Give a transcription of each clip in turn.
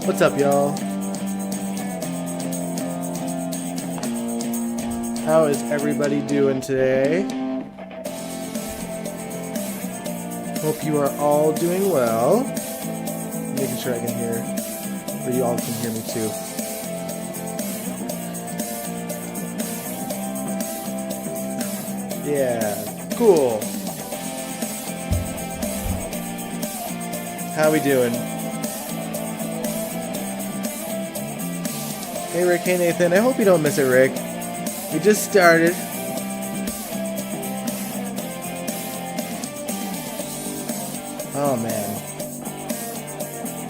What's up, y'all? How is everybody doing today? Hope you are all doing well. Making sure I can hear, or you all can hear me too. Yeah, cool. How we doing? Hey Rick, hey Nathan. I hope you don't miss it, Rick. We just started. Oh man.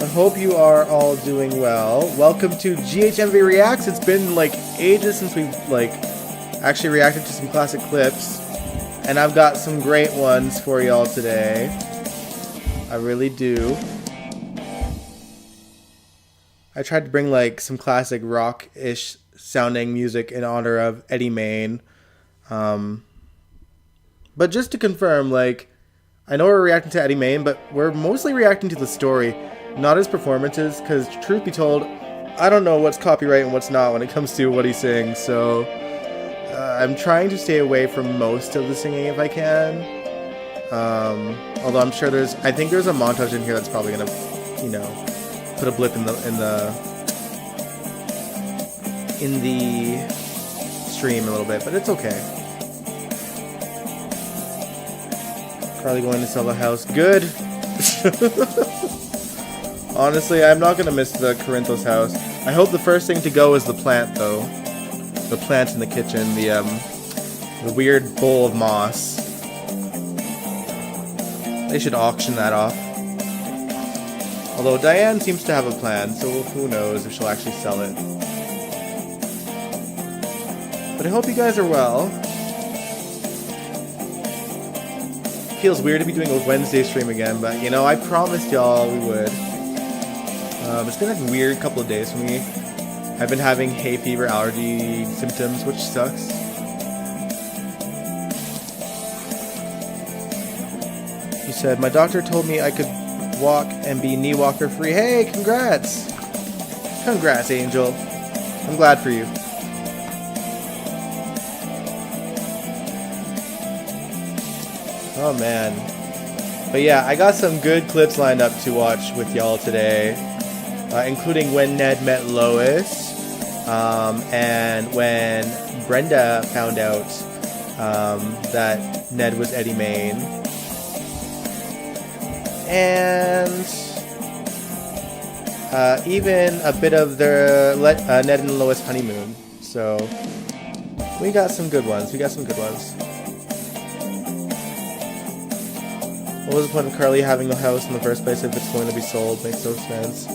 I hope you are all doing well. Welcome to GHMV Reacts. It's been like ages since we've actually reacted to some classic clips. And I've got some great ones for y'all today. I really do. I tried to bring like some classic rock-ish sounding music in honor of Eddie Maine. But just to confirm, like, I know we're reacting to Eddie Maine, but we're mostly reacting to the story, not his performances, because truth be told, I don't know what's copyright and what's not when it comes to what he sings, so I'm trying to stay away from most of the singing if I can. Although I'm sure I think there's a montage in here that's probably gonna, you know, put a blip in the stream a little bit, but it's okay. Carly going to sell the house. Good. Honestly, I'm not gonna miss the Corinthos house. I hope the first thing to go is the plant, though. The plant in the kitchen, the weird bowl of moss. They should auction that off. Although Diane seems to have a plan, so who knows if she'll actually sell it. But I hope you guys are well. Feels weird to be doing a Wednesday stream again, but you know, I promised y'all we would. It's been a weird couple of days for me. I've been having hay fever allergy symptoms, which sucks. He said, my doctor told me I could walk and be knee walker free. Hey, congrats! Congrats, Angel. I'm glad for you. Oh man. But yeah, I got some good clips lined up to watch with y'all today, including when Ned met Lois, and when Brenda found out that Ned was Eddie Maine, and even a bit of the Ned and Lois honeymoon. So we got some good ones. What was the point of Carly having the house in the first place if it's going to be sold? Makes no sense.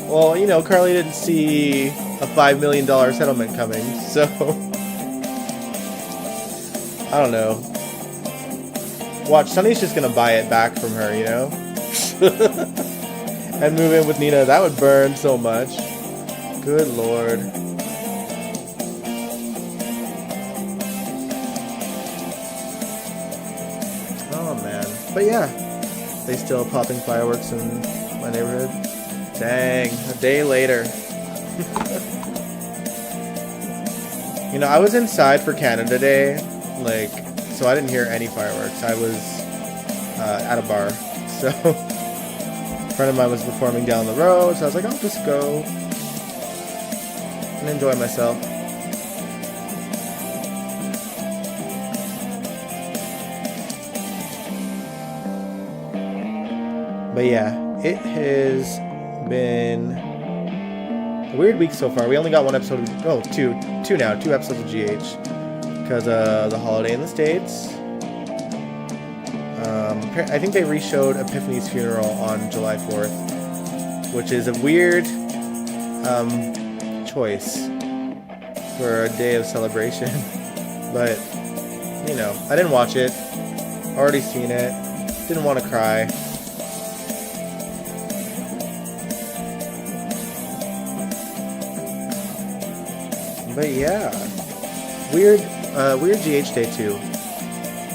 Well, you know, Carly didn't see a $5 million settlement coming, so I don't know. Watch, Sunny's just gonna buy it back from her, you know? And move in with Nina. That would burn so much. Good lord. Oh man. But yeah, they still popping fireworks in my neighborhood. Dang, a day later. You know, I was inside for Canada Day, like, so I didn't hear any fireworks. I was at a bar, so a friend of mine was performing down the road, so I was like, I'll just go and enjoy myself. But yeah, it has been a weird week so far. We only got one episode of, two episodes of GH, because the holiday in the States. I think they re-showed Epiphany's funeral on July 4th, which is a weird choice for a day of celebration. But, you know, I didn't watch it. Already seen it. Didn't want to cry. But yeah, weird GH day too.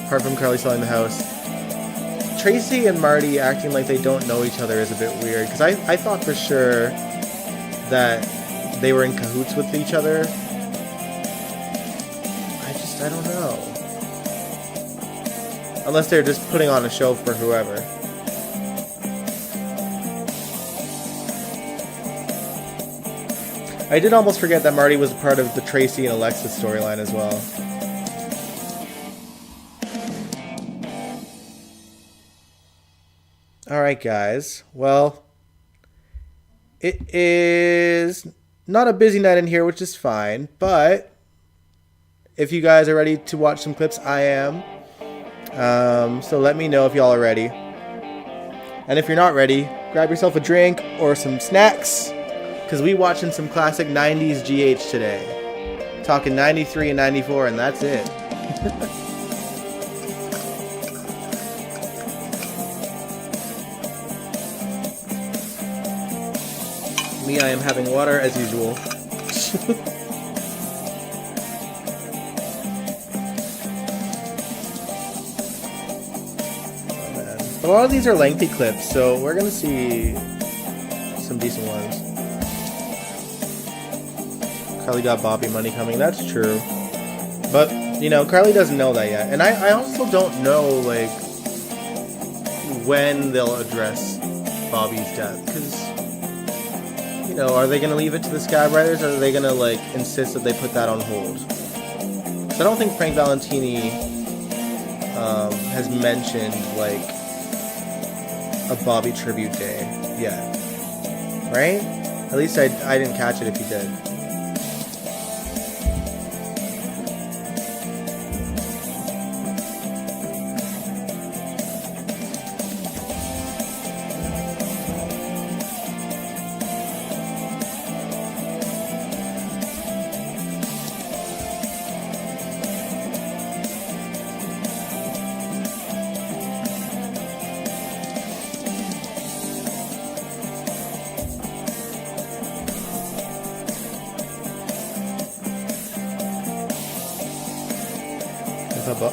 Apart from Carly selling the house, Tracy and Marty acting like they don't know each other is a bit weird. Because I thought for sure that they were in cahoots with each other. I don't know. Unless they're just putting on a show for whoever. I did almost forget that Marty was a part of the Tracy and Alexis storyline as well. Alright guys, well, it is not a busy night in here, which is fine, but if you guys are ready to watch some clips, I am. So let me know if y'all are ready. And if you're not ready, grab yourself a drink or some snacks, because we watching some classic 90s GH today. Talking 93 and 94, and that's it. Me, I am having water as usual. A lot of these are lengthy clips, so we're gonna see some decent ones. Carly got Bobby money coming, that's true. But, you know, Carly doesn't know that yet. And I also don't know, like, when they'll address Bobby's death. Because, you know, are they gonna leave it to the Scab Writers, or are they gonna, like, insist that they put that on hold? So I don't think Frank Valentini has mentioned, like, a Bobby tribute day yet, right? At least I didn't catch it if he did.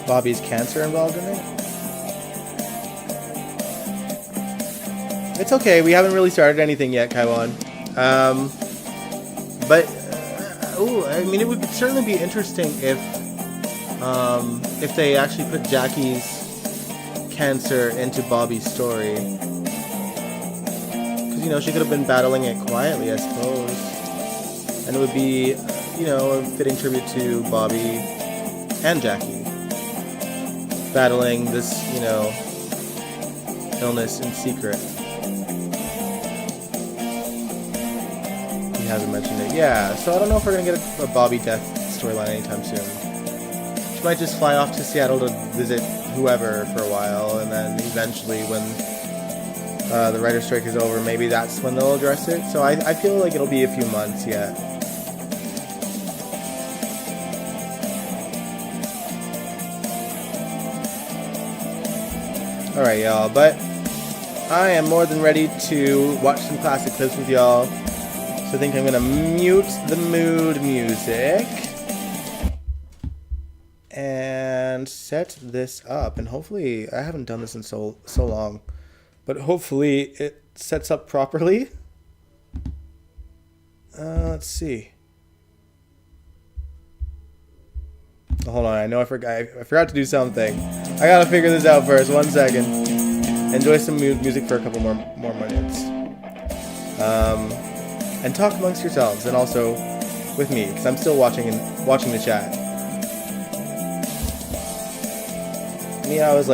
Bobby's cancer involved in it? It's okay, we haven't really started anything yet, Kaiwan. I mean, it would certainly be interesting if they actually put Jackie's cancer into Bobby's story. Because, you know, she could have been battling it quietly, I suppose. And it would be, you know, a fitting tribute to Bobby and Jackie. Battling this, you know, illness in secret. He hasn't mentioned it. Yeah, so I don't know if we're going to get a Bobby death storyline anytime soon. She might just fly off to Seattle to visit whoever for a while, and then eventually when the writer's strike is over, maybe that's when they'll address it. So I feel like it'll be a few months yet. Alright, y'all, but I am more than ready to watch some classic clips with y'all. So I think I'm going to mute the mood music and set this up. And hopefully, I haven't done this in so long, but hopefully it sets up properly. Let's see. Hold on, I know I forgot to do something. I gotta figure this out first. 1 second. Enjoy some music for a couple more minutes. And talk amongst yourselves, and also with me, because I'm still watching the chat. Me, I was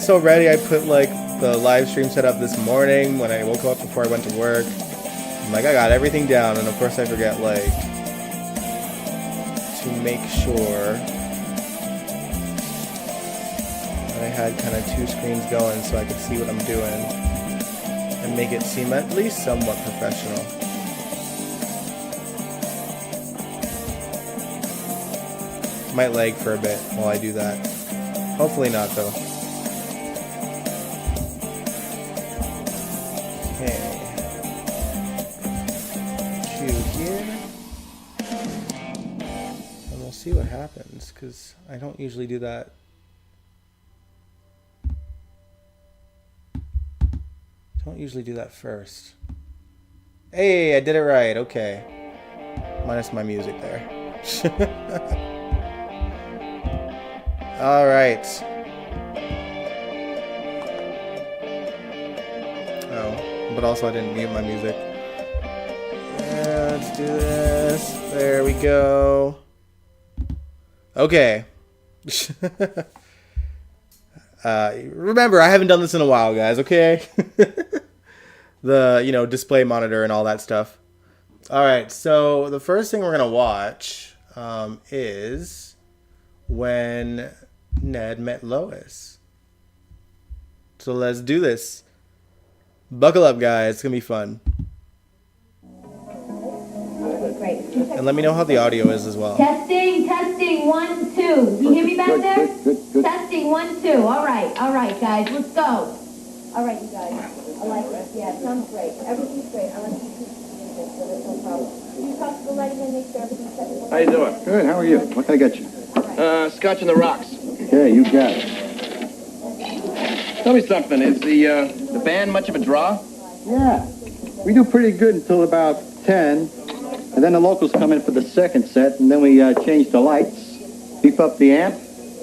so ready. I put like the live stream set up this morning when I woke up before I went to work. I'm like, I got everything down, and of course I forget like to make sure I had kind of 2 screens going so I could see what I'm doing and make it seem at least somewhat professional. Might lag for a bit while I do that. Hopefully not though. Okay. Cue here. And we'll see what happens, because I don't usually do that. Don't usually do that first. Hey, I did it right. Okay. Minus my music there. All right. Oh, but also I didn't mute my music. Let's do this. There we go. Okay. Remember, I haven't done this in a while, guys, okay? The, display monitor and all that stuff. All right, so the first thing we're going to watch is When Ned Met Lois. So let's do this. Buckle up, guys. It's going to be fun. Great. And let me know how the audio is as well. Testing, 1, 2. You hear me back there? Good. Testing, 1, 2. All right, guys, let's go. All right, you guys. I like it. Yeah, it sounds great. Everything's great. I like you so there's no problem. You talk to the lighting and make sure everything's set. How you doing? Good. How are you? What can I get you? Scotch on the rocks. Okay, you got it. Tell me something. Is the band much of a draw? Yeah. We do pretty good until about 10, and then the locals come in for the second set, and then we change the lights, beef up the amp,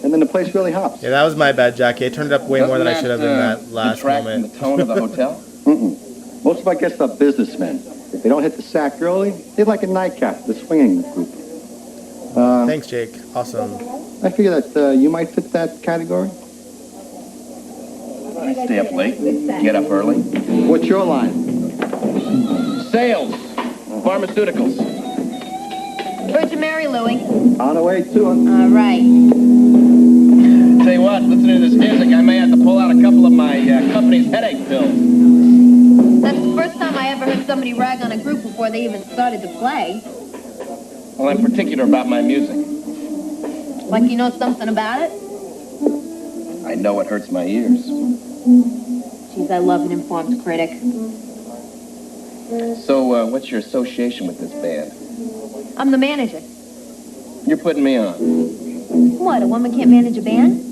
and then the place really hops. Yeah, that was my bad, Jackie. I turned it up way more than I should have in that last detract moment. from the tone of the hotel? Most of our guests are businessmen. If they don't hit the sack early, they'd like a nightcap, the swinging group. Thanks, Jake. Awesome. I figure that you might fit that category. I stay up late, get up early. What's your line? Sales, pharmaceuticals. Virgin Mary, Louie. On the way to it. All right. Tell you what, listening to this music, I may have to pull out a couple of my company's headache pills. That's the first time I ever heard somebody rag on a group before they even started to play. Well, I'm particular about my music. Like you know something about it? I know it hurts my ears. Geez, I love an informed critic. So, what's your association with this band? I'm the manager. You're putting me on. What, a woman can't manage a band?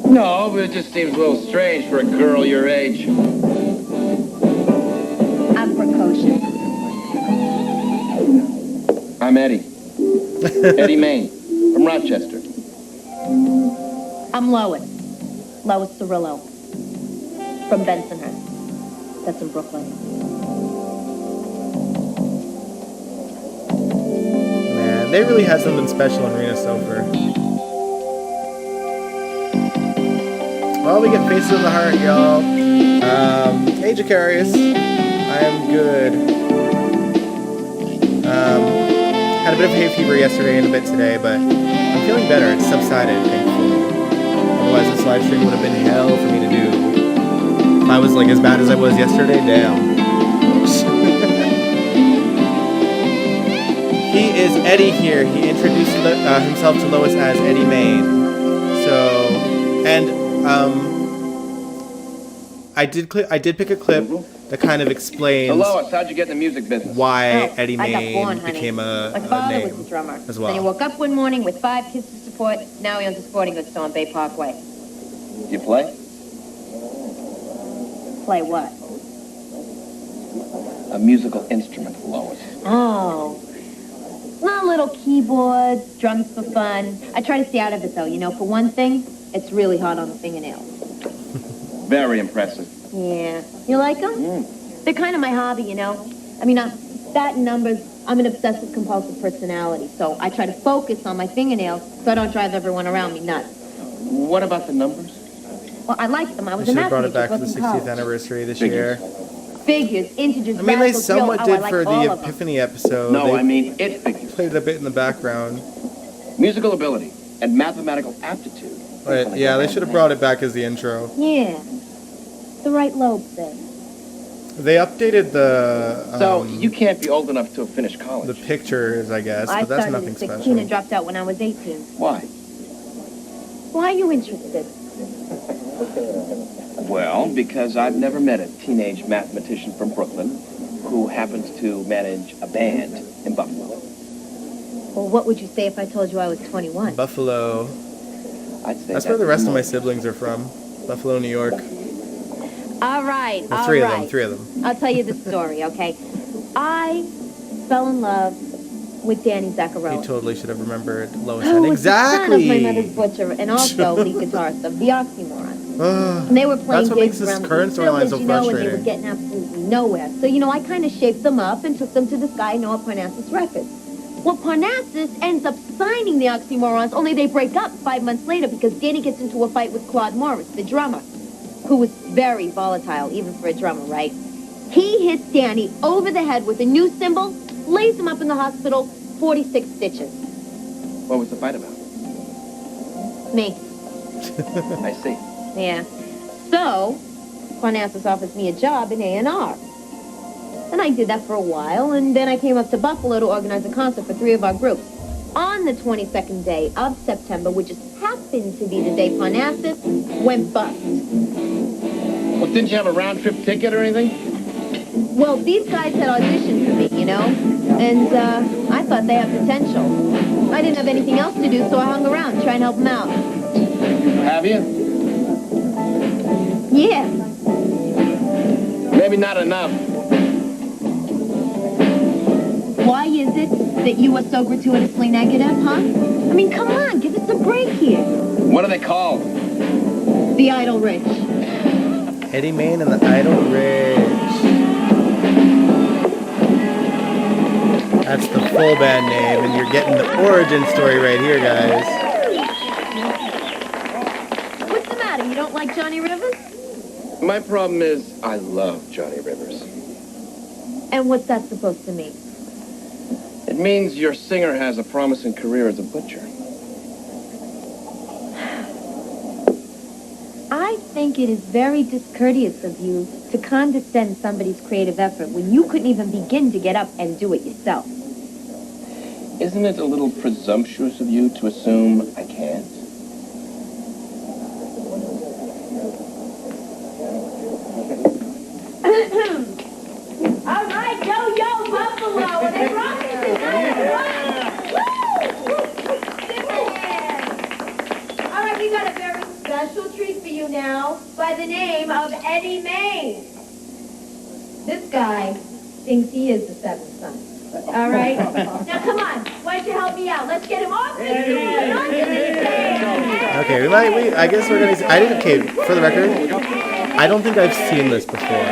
No, but it just seems a little strange for a girl your age. I'm precocious. I'm Eddie. Eddie Maine, from Rochester. I'm Lois. Lois Cirillo. From Bensonhurst. That's in Brooklyn. Man, they really had something special in Rena Sofer. Well, we get Faces of the Heart, y'all. Hey, Jacarius. I am good. Had a bit of hay fever yesterday and a bit today, but I'm feeling better. It's subsided, thankfully. Otherwise, this live stream would have been hell for me to do. If I was like as bad as I was yesterday, damn. He is Eddie here. He introduced himself to Lois as Eddie Maine. So, and I did pick a clip that kind of explains So, Lois, how'd you get in the music business? why Eddie I got Maine born, honey. became My a father name was the drummer. as well. Then he woke up one morning with 5 kids to support. Now he owns a sporting goods store on Bay Parkway. Do you play? Play what? A musical instrument, Lois. Oh. Not little keyboards, drums for fun. I try to stay out of it, though. You know, for one thing, it's really hard on the fingernails. Very impressive. Yeah. You like them? They're kind of my hobby, you know. I mean, that and numbers, I'm an obsessive-compulsive personality, so I try to focus on my fingernails so I don't drive everyone around me nuts. What about the numbers? Well, I like them. I I was should a have math brought it teacher. back for the Wasn't 60th college. anniversary this Figures. year. Figures, integers, I mean, they radicals, somewhat I did like for all the of them. Epiphany episode. No, They I mean it figures. played it a bit in the background. Musical ability and mathematical aptitude. But yeah, they should have brought it back as the intro. Yeah. The right lobe thing. They updated the So, you can't be old enough to have finished college. the pictures, I guess, I but that's started nothing at 16 special. and dropped out when I was 18. Why? Why are you interested? Well, because I've never met a teenage mathematician from Brooklyn who happens to manage a band in Buffalo. Well, what would you say if I told you I was 21? Buffalo. I'd say That's where the rest of my siblings are from. Buffalo, New York. All right, Well, all three right. of them. Three of them. I'll tell you the story, okay? I fell in love with Danny He Zaccarelli. totally should have remembered Lois Who Lane. was the son of my mother's Exactly. butcher and also lead guitarist of the Oxymorons. Ugh. And they were playing That's what makes gigs this around current the storyline village, so you know, and they were frustrating. getting absolutely nowhere. So, you know, I kind of shaped them up and took them to this guy I know at Parnassus Records. Well, Parnassus ends up signing the Oxymorons, only they break up 5 months later because Danny gets into a fight with Claude Morris, the drummer, who was very volatile, even for a drummer, right? He hits Danny over the head with a new cymbal, lays him up in the hospital, 46 stitches. What was the fight about? Me. I see. Yeah. So, Parnassus offers me a job in A&R. And I did that for a while, and then I came up to Buffalo to organize a concert for 3 of our groups. On the 22nd day of September, which just happened to be the day Parnassus went bust. Well, didn't you have a round-trip ticket or anything? Well, these guys had auditioned for me, you know, and I thought they had potential. I didn't have anything else to do, so I hung around, trying to help them out. Have you? Yeah. Maybe not enough. Why is it that you are so gratuitously negative, huh? I mean, come on, give us a break here. What are they called? The Idle Rich. Eddie Maine and the Idle Rich. That's the full band name, and you're getting the origin story right here, guys. What's the matter? You don't like Johnny Rivers? My problem is I love Johnny Rivers. And what's that supposed to mean? It means your singer has a promising career as a butcher. I think it is very discourteous of you to condescend somebody's creative effort when you couldn't even begin to get up and do it yourself. Isn't it a little presumptuous of you to assume I can't? All right, yo, Buffalo, and they rock it tonight. Woo! All right, we got a very special treat for you now by the name of Eddie Maine. This guy thinks he is the seventh son. All right? Now, come on. Why don't you help me out? Let's get him off the stool and onto the stage. Okay, I guess we're gonna. Okay, for the record, I don't think I've seen this before.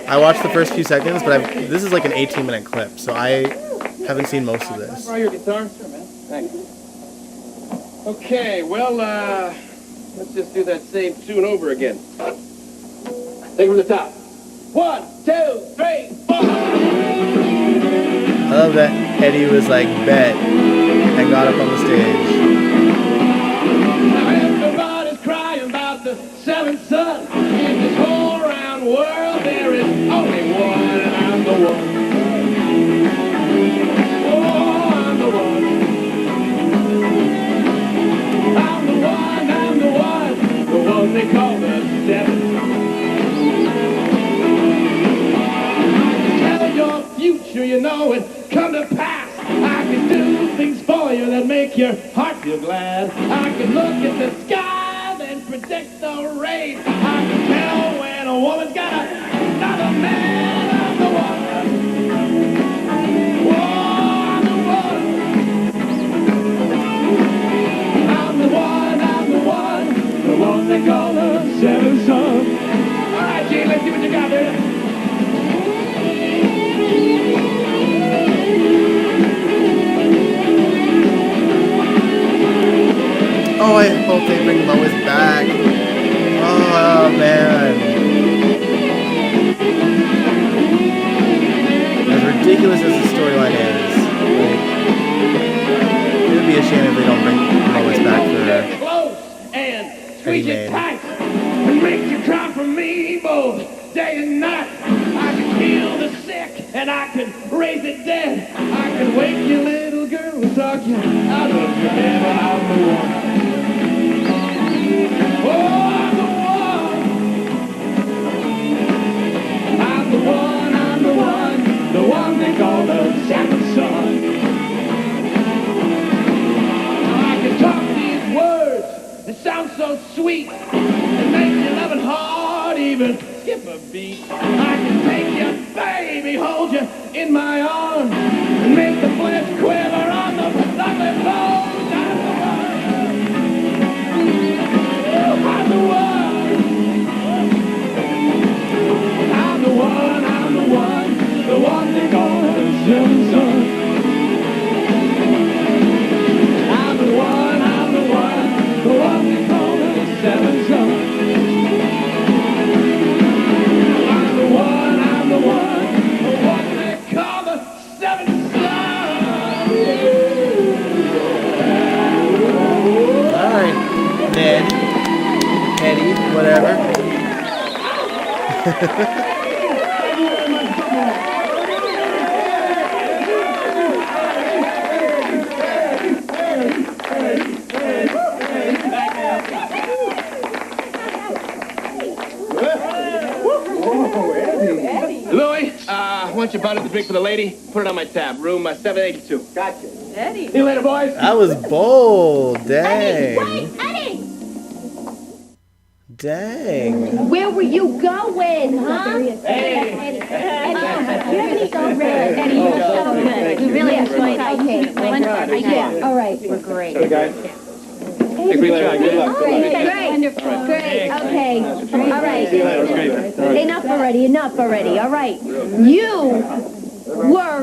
I watched the first few seconds, but this is like an 18-minute clip, so I haven't seen most of this. Borrow your guitar? Sure, man. Thanks. Okay, well, let's just do that same tune over again. Take it from the top. 1, 2, 3, 4. I love that Eddie was like bet and got up on the stage. Now everybody's crying about the seventh son. In this whole round world, there is only one, and I'm the one. Oh, I'm the one. I'm the one they call the seventh. Tell your future, you know it, come to pass. I can do things for you that make your heart feel glad. I can look at the sky and predict the rain. I can tell when a woman's got another man. I'm the one. Oh, I'm the one. I'm the one they call the seventh son. All right, Gene, let's see what you got there. Oh, I hope they bring Lois back. Oh, man. As ridiculous as the storyline is, it would be a shame if they don't bring Lois back for her. Close and squeeze Eddie it Maine. tight and make you cry for me both day and night. I can heal the sick and I can raise the dead. I can wake your little girl and talk you out of your head. I'm the one. Oh, I'm the one. I'm the one, I'm the one they call the seventh son. I can talk these words that sound so sweet and make your loving heart even even skip a beat. I can take you, baby, hold you in my arms, and make the flesh quiver on the lovely floor. I'm the one. I'm the one. I'm the one. The one they call the seven son. I'm the one. I'm the one. The one they call the seven son. I'm the one. I'm the one. The one they call the seven son. All right, Ned, Eddie, whatever. Louis, I want your bottle to drink for the lady. Put it on my tab. Room 782. Gotcha. See you later, boys. That was bold. Dang. Wait, Eddie! Dang. Where were you going, huh? Eddie, you're so good. Eddie, you're so good. We really enjoyed it. Okay, yeah, all right. We're great. Hey, guys. Hey, good luck. Good luck. All right, great, okay, all right. Enough already, all right. You were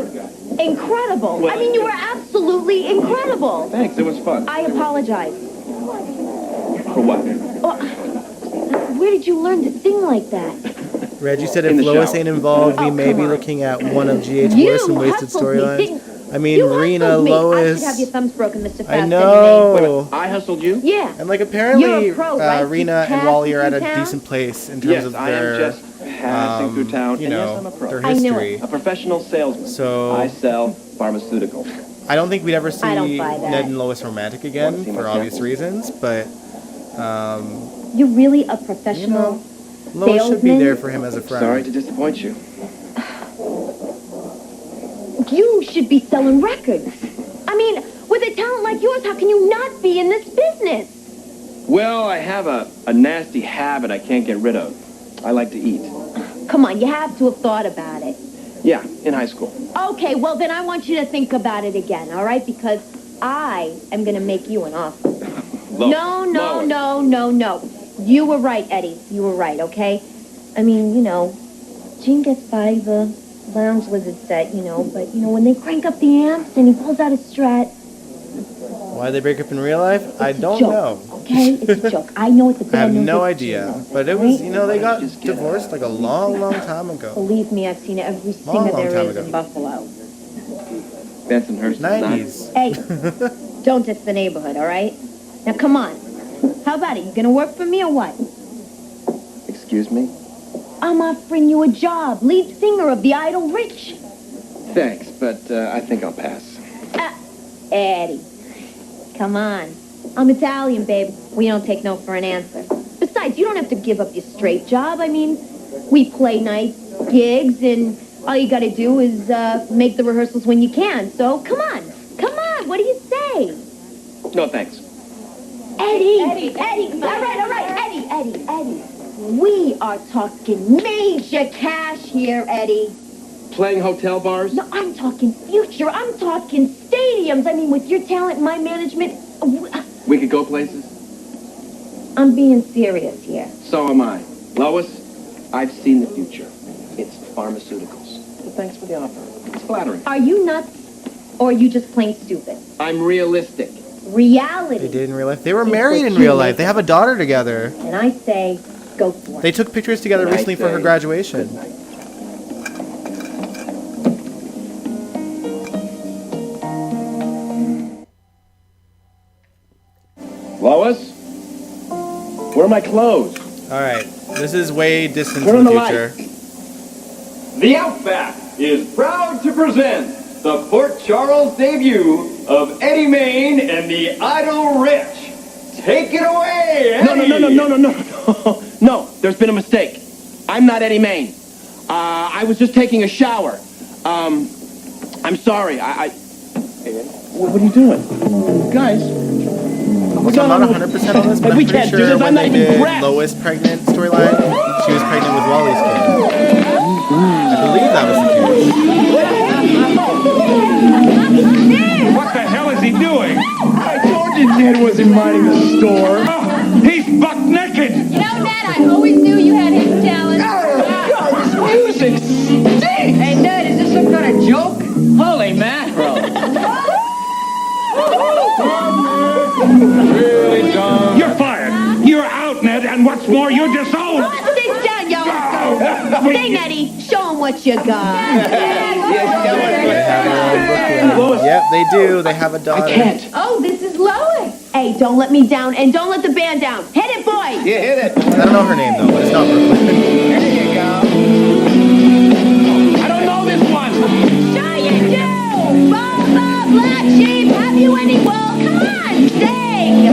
incredible. I mean, you were absolutely incredible. Thanks, it was fun. I apologize. For what? Where did you learn to sing like that? Reg, you said In if the Lois shower. ain't involved, we Oh, may come be on. looking at one of G.H. You Morrison wasted hustled me, storylines. didn't- I mean, You Rena, hustled me. I Lois. should have your thumbs broken, Mr. Fast. I know. I hustled you? Yeah. And like apparently, You're a pro, right? Rena Just and Wally are at a passing through decent place in terms Yes, of I am their, just passing through town. you and know, yes, I'm a pro. their I knew history. A professional salesman. So I sell pharmaceuticals. I don't think we'd ever see I don't buy that. Ned and Lois romantic again Wanna see my for obvious sample? reasons, but You're really a you professional. know, Lois should be Salesman? there for him as a friend. Sorry to disappoint you. You should be selling records. I mean, with a talent like yours, how can you not be in this business? Well, I have a nasty habit I can't get rid of. I like to eat. Come on, you have to have thought about it. Yeah, in high school. Okay, well then I want you to think about it again, all right? Because I am going to make you an offer. Lois. No. You were right, Eddie. You were right, okay? I mean, you know, Gene gets by the lounge lizard set, you know, but, you know, when they crank up the amps and he pulls out his Strat, Why they break up in real life? I it's a don't joke, know. okay? It's a joke. I know it's a I bad have news no it's idea. true, But it was, right? you know, they got Just get divorced like a long, long time ago. Believe me, I've seen every singer Long there time is ago. in Buffalo. Bensonhurst. 90s. Hey, don't diss the neighborhood, all right? Now, come on. How about it? You gonna work for me or what? Excuse me? I'm offering you a job, lead singer of the Idle Rich. Thanks, but I think I'll pass. Eddie, come on. I'm Italian, babe. We don't take no for an answer. Besides, you don't have to give up your straight job. I mean, we play night gigs, and all you gotta do is make the rehearsals when you can. So, come on. What do you say? No, thanks. Eddie. All right. Eddie. We are talking major cash here, Eddie. Playing hotel bars? No, I'm talking future. I'm talking stadiums. I mean, with your talent and my management, We could go places? I'm being serious here. So am I. Lois, I've seen the future. It's pharmaceuticals. But thanks for the offer. It's flattering. Are you nuts, or are you just plain stupid? I'm realistic. Reality. They did in real life. They were married in real life. They have a daughter together. And I say, go for it. They took pictures together And I recently for her say, graduation. good night. Lois? Where are my clothes? All right, this is way distant Turn in on the the future. The Outback is proud to present the Port Charles debut of Eddie Maine and the Idle Rich. Take it away, Eddie! No. No, there's been a mistake. I'm not Eddie Maine. I was just taking a shower. I'm sorry. Hey, Eddie, what are you doing? Guys, Also, I'm not 100% on this, but I'm We pretty can't do sure this. when I'm not they even did prepped. Lois pregnant storyline, she was pregnant with Wally's kid. I believe that was the case. What the hell is he doing? I told you Ned wasn't minding the store. Oh, he's buck naked. You know, Ned, I always knew you had hidden talent. God, this music stinks. Hey, Ned, is this some kind of joke? Holy mackerel. You're fired. You're out, Ned, and what's more, you're disowned. Sit down, yo. Hey, Nettie, show him what you got. Yep, they do. They have a daughter. I can't. Oh, this is Lois. Hey, don't let me down, and don't let the band down. Hit it, boys. Yeah, hit it. I don't know her name though, but it's not Brooklyn. There you go. I don't know this one. Sure you do. Bob, Black Sheep, have you any wool? Come on, sing.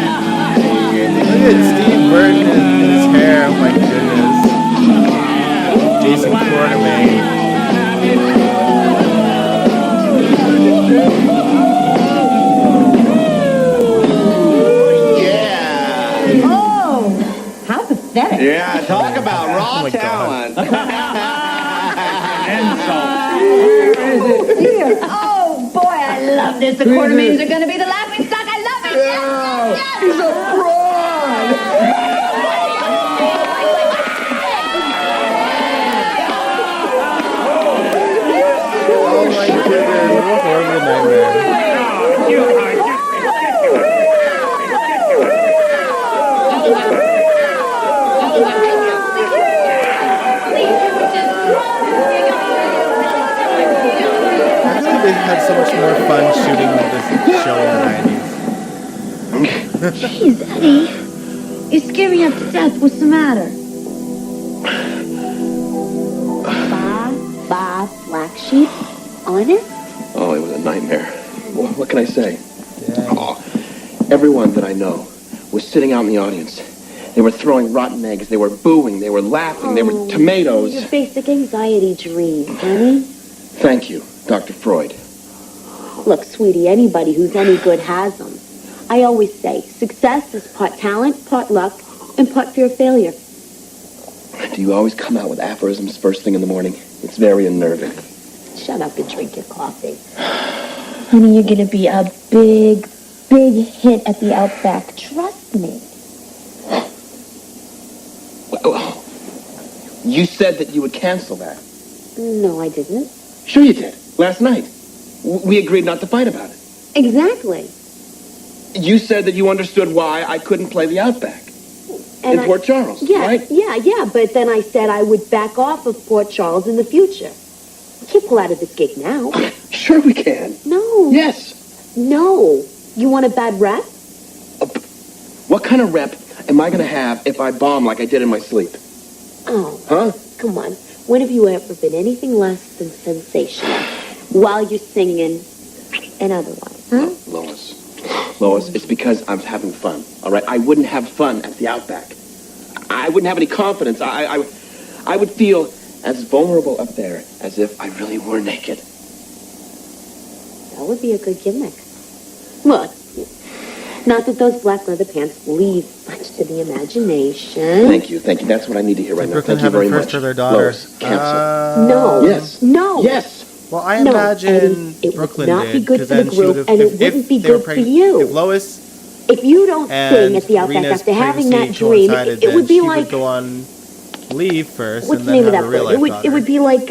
Look at Steve Burton and his hair. Oh my goodness. Jason Quartermain. Yeah. Oh, how pathetic. Yeah, talk about raw Oh my God. talent. Oh, boy, I love this. The Quartermains are going to be the laughing stock. I love it. Yes, yes, He's a fraud. Oh my goodness. What a horrible nightmare. You are just I feel like they had so much more fun shooting this show in the 90s. Jeez, Eddie. You're scaring me up to death. What's the matter? Bob, Black Sheep? Honest? Oh, it was a nightmare. What can I say? Dang. Oh, everyone that I know was sitting out in the audience. They were throwing rotten eggs. They were booing. They were laughing. They were tomatoes. Your basic anxiety dream, honey. Thank you, Dr. Freud. Look, sweetie, anybody who's any good has them. I always say, success is part talent, part luck, and part fear of failure. Do you always come out with aphorisms first thing in the morning? It's very unnerving. Shut up and drink your coffee. Honey, you're gonna be a big, big hit at the Outback. Trust me. Well, you said that you would cancel that. No, I didn't. Sure you did. Last night. We agreed not to fight about it. Exactly. You said that you understood why I couldn't play the Outback And in Port Charles, Yeah, right? yeah, but then I said I would back off of Port Charles in the future. We can't pull out of this gig now. Sure we can. No. Yes. No. You want a bad rep? What kind of rep am I going to have if I bomb like I did in my sleep? Oh, Huh? come on. When have you ever been anything less than sensational while you're singing and otherwise, huh? Lois, it's because I'm having fun, all right? I wouldn't have fun at the Outback. I wouldn't have any confidence. I would feel as vulnerable up there as if I really were naked. That would be a good gimmick. Look, not that those black leather pants leave much to the imagination. Thank you. That's what I need to hear right now. Brooklyn Thank you very having first much. for their daughter. Lois, cancel. No. Yes. No. Yes. Well, I No, imagine Eddie, it would Brooklyn not did, be good 'cause for the then she group, would've- and if- it wouldn't if be they were good for preg- you. If Lois If you don't and sing at the Outback Rena's after having that pregnancy dream, coincided, it would then be she like... would go on leave first What's and the then name of have that a real boat? life It would be like...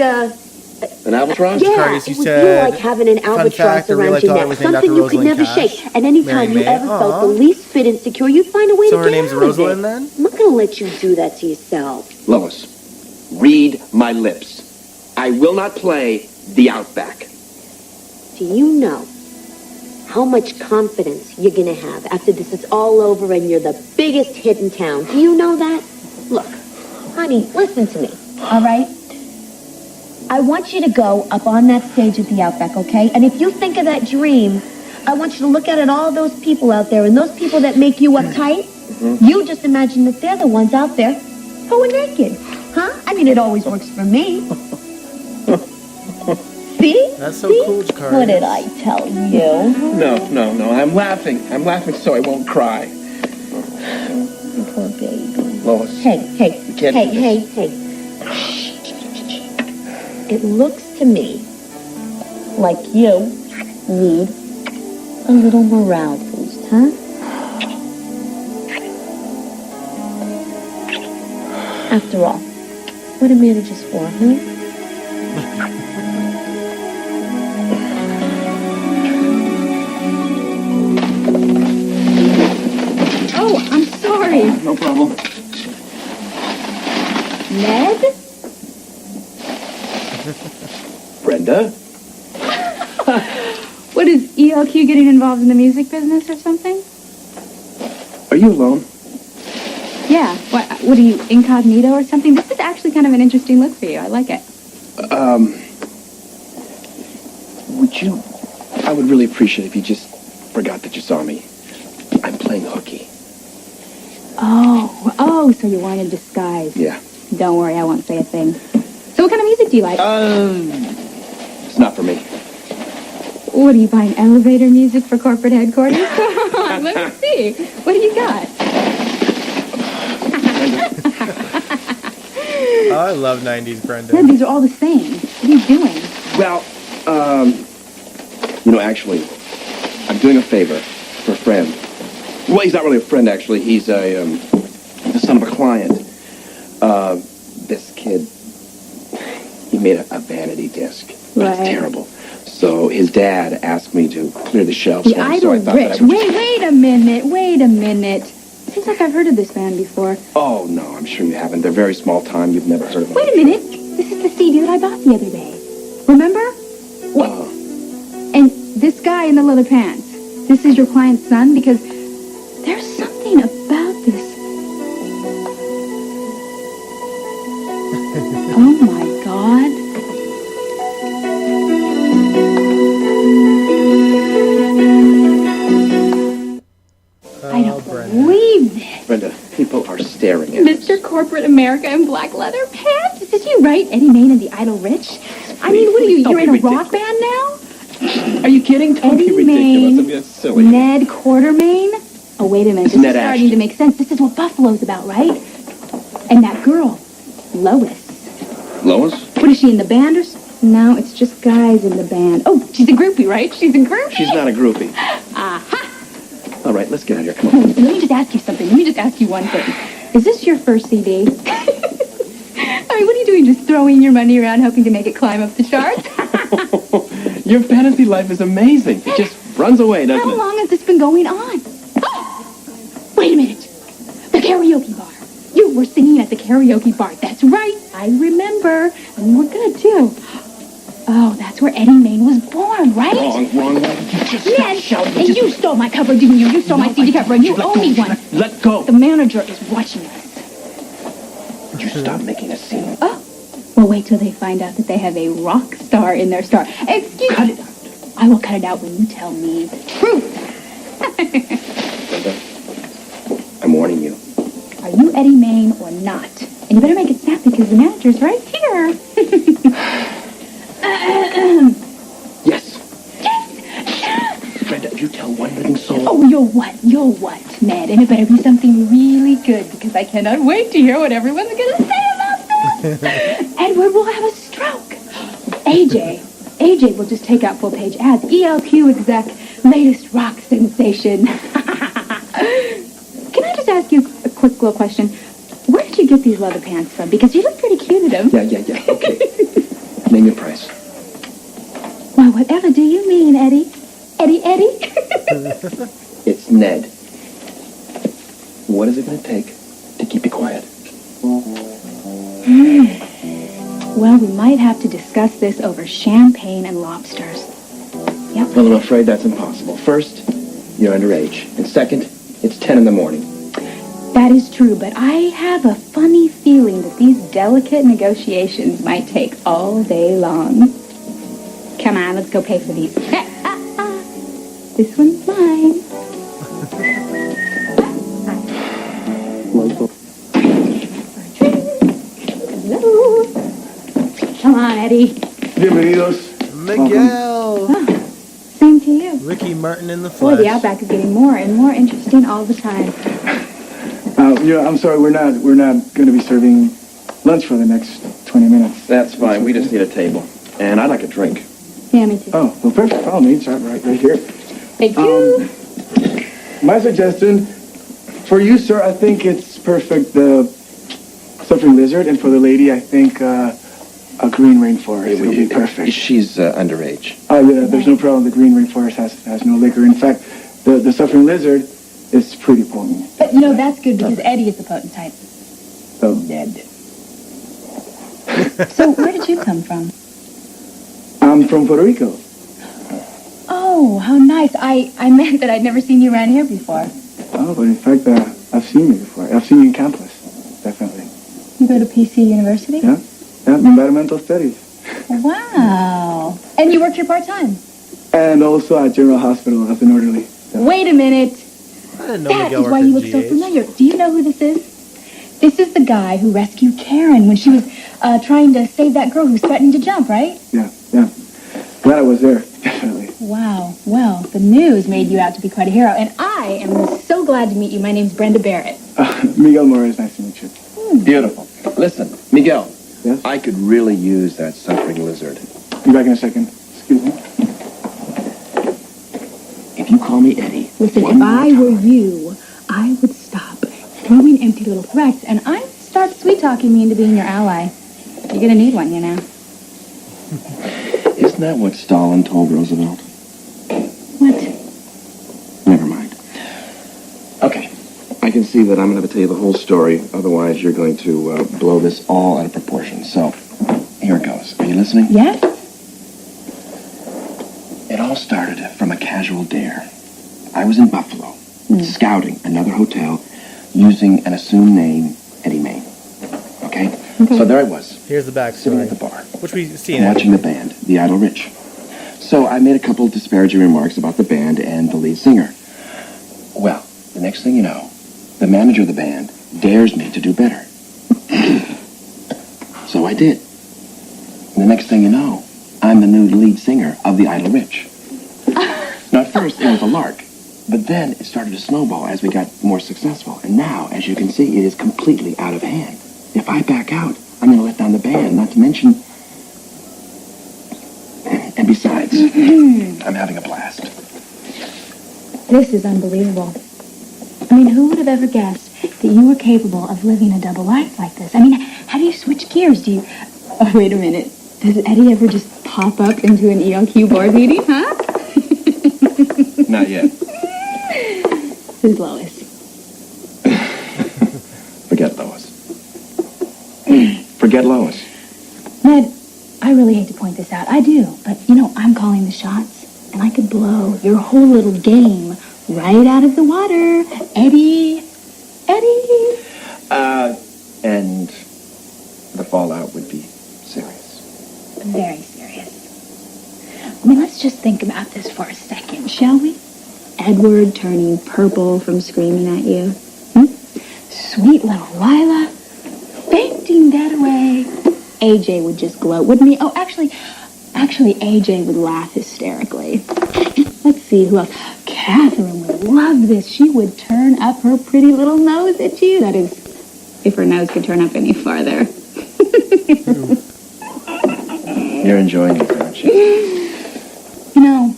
An albatross? Yeah, Cardis, you it would said- be like having an Fun albatross fact, the real around life your daughter neck. was named after Something you could Rosalind never Cash. shake. And anytime Mary you May. ever felt Aw. the least bit insecure, you'd find a way So to her get name's out of Rosalind it. then? I'm not going to let you do that to yourself. Lois, read my lips. I will not play the Outback. Do you know how much confidence you're going to have after this is all over and you're the biggest hit in town? Do you know that? Look, honey, listen to me, all right? I want you to go up on that stage at the Outback, okay? And if you think of that dream, I want you to look out at all those people out there, and those people that make you uptight, you just imagine that they're the ones out there who are naked, huh? I mean, it always works for me. See? That's so See? cool, Jakari. What did I tell you? No. I'm laughing. I'm laughing so I won't cry. Poor baby. Lois. Hey. You can't do this. Hey. It looks to me like you need a little morale boost, huh? After all, what are marriages for, huh? Oh, I'm sorry. No problem. Ned? Brenda? What is ELQ getting involved in the music business or something? Are you alone? Yeah. What are you, incognito or something? This is actually kind of an interesting look for you. I like it. I would really appreciate if you just forgot that you saw me. I'm playing hooky. Oh, so you're wearing a disguise. Yeah. Don't worry, I won't say a thing. So what kind of music do you like? It's not for me. What, are you buying elevator music for corporate headquarters? Come on, let me see. What do you got? Oh, I love 90s Brenda. Yeah, these are all the same. What are you doing? Well, actually, I'm doing a favor for a friend. Well, he's not really a friend, actually. He's the son of a client. This kid, he made a vanity disc. But it's Right. terrible. So his dad asked me to clear the shelves The for him, Idol so I thought Rich. that I would just... Wait a minute. Seems like I've heard of this band before. Oh, no, I'm sure you haven't. They're very small time. You've never heard of them. Wait a minute. This is the CD that I bought the other day. Remember? What? And this guy in the leather pants. This is your client's son? Because there's something about this. Oh, my God. I don't believe this. Brenda, people are staring at us. Mr. Corporate America in black leather pants? Is this you, right? Eddie Maine and the Idol Rich? I mean, what are you? Don't You're be in a ridiculous. rock band now? Are you kidding? Don't be Eddie ridiculous. I Maine, mean, that's silly. Ned Quartermain? Oh, wait a minute. This Ned is starting Ashton. to make sense. This is what Buffalo's about, right? And that girl, Lois. Lois? What is she, in the band or No, it's just guys in the band. Oh, she's a groupie, right? She's a groupie? She's not a groupie. Aha! All right, let's get out of here. Come Oh, on. let me just ask you something. Let me just ask you one thing. Is this your first CD? I mean, what are you doing? Just throwing your money around hoping to make it climb up the charts? Your fantasy life is amazing. It just runs away, doesn't How it? long has this been going on? Wait a minute. The karaoke bar. You were singing at the karaoke bar. That's right. I remember. And you were good, too. Oh, that's where Eddie Maine was born, right? Wrong. Why did you just stop Yes, shouting? and you stole my cover, didn't you? You stole my CD cover, and you owe me one. Let go. The manager is watching us. Would you stop making a scene? Oh, well, wait till they find out that they have a rock star in their star. Excuse Cut me. it out. I will cut it out when you tell me the truth. Brenda, I'm warning you. Are you Eddie Maine or not? And you better make it snap because the manager's right here. Yes. Brenda, you tell one living soul. Oh, you're what, Ned? And it better be something really good because I cannot wait to hear what everyone's going to say about this. Edward will have a stroke. AJ will just take out full-page ads. ELQ exec, latest rock sensation. Can I just ask you a quick little question? Where did you get these leather pants from? Because you look pretty cute in them. Yeah. Okay. Name your price. Why, whatever do you mean, Eddie? Eddie? It's Ned. What is it going to take to keep you quiet? Well, we might have to discuss this over champagne and lobsters. Yep. Well, I'm afraid that's impossible. First, you're underage. And second, it's 10 in the morning. That is true, but I have a funny feeling that these delicate negotiations might take all day long. Come on, let's go pay for these. This one's mine. Hello. Come on, Eddie. Bienvenidos. Miguel. Same to you. Ricky Martin in the Boy, flesh. the Outback is getting more and more interesting all the time. I'm sorry, we're not going to be serving lunch for the next 20 minutes. That's fine. We just need a table. And I'd like a drink. Yeah, me too. Oh, well, perfect. Follow me. It's right here. Thank you. My suggestion for you, sir, I think it's perfect. The suffering lizard, and for the lady, I think a green rainforest. It'll be perfect. She's underage. Oh, yeah, there's no problem. The green rainforest has no liquor. In fact, the suffering lizard is pretty potent. But, that's good because Eddie is the potent type. So dead. So, where did you come from? I'm from Puerto Rico. Oh, how nice. I meant that I'd never seen you around here before. Oh, but in fact, I've seen you before. I've seen you in campus. Definitely. You go to PC University? Yeah, environmental studies. Wow. And you work here part-time? And also at General Hospital as an orderly. So. Wait a minute. I didn't know That Miguel is why worked you at look so GH. familiar. Do you know who this is? This is the guy who rescued Karen when she was trying to save that girl who's threatening to jump, right? Yeah. Glad I was there. Definitely. Wow. Well, the news made you out to be quite a hero, and I am so glad to meet you. My name's Brenda Barrett. Miguel Morris, nice to meet you. Beautiful. Listen, Miguel. Yes? I could really use that suffering lizard. Be back in a second. Excuse me. If you call me Eddie. Listen, one if more I time- were you, I would stop throwing empty little threats, and I'd start sweet-talking me into being your ally. You're gonna need one, Isn't that what Stalin told Roosevelt? What? Never mind. Okay. I can see that I'm going to have to tell you the whole story. Otherwise, you're going to blow this all out of proportion. So, here it goes. Are you listening? Yes? It all started from a casual dare. I was in Buffalo, scouting another hotel using an assumed name, Eddie Maine. Okay? So there I was, Here's the sitting at the backstory, bar, which we see now. watching the band, the Idle Rich. So I made a couple of disparaging remarks about the band and the lead singer. Well, the next thing you know, the manager of the band dares me to do better. So I did. And the next thing you know, I'm the new lead singer of the Idle Rich. Now, at first, it was a lark. But then it started to snowball as we got more successful. And now, as you can see, it is completely out of hand. If I back out, I'm going to let down the band, not to mention... And besides, I'm having a blast. This is unbelievable. I mean, who would have ever guessed that you were capable of living a double life like this? I mean, how do you switch gears? Do you... Oh, wait a minute. Does Eddie ever just pop up into an ELQ board meeting, huh? Not yet. Who's Lois? Forget Lois. Forget Lois. Ned, I really hate to point this out. I do. But, I'm calling the shots. And I could blow your whole little game right out of the water. Eddie. And the fallout would be serious. Very serious. I mean, let's just think about this for a second, shall we? Edward turning purple from screaming at you. Sweet little Lila fainting dead away. AJ would just gloat, wouldn't he? Oh, actually, AJ would laugh hysterically. Let's see who else. Catherine would love this. She would turn up her pretty little nose at you. That is, if her nose could turn up any farther. You're enjoying it, aren't you?